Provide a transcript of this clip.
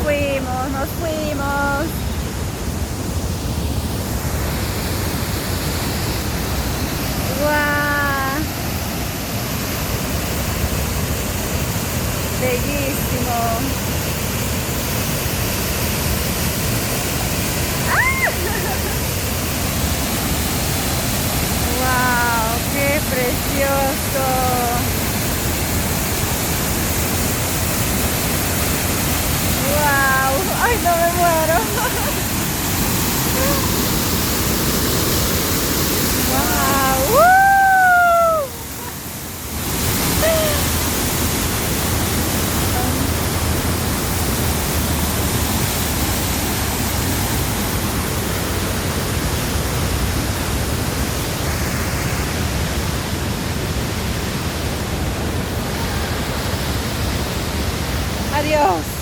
fuimos, nos fuimos. ¡Guau! Bellísimo. ¡Ah! ¡Wow! ¡Qué precioso! ¡Wow! ¡Ay, no me muero! ¡Wow! ¡Woo! Adiós.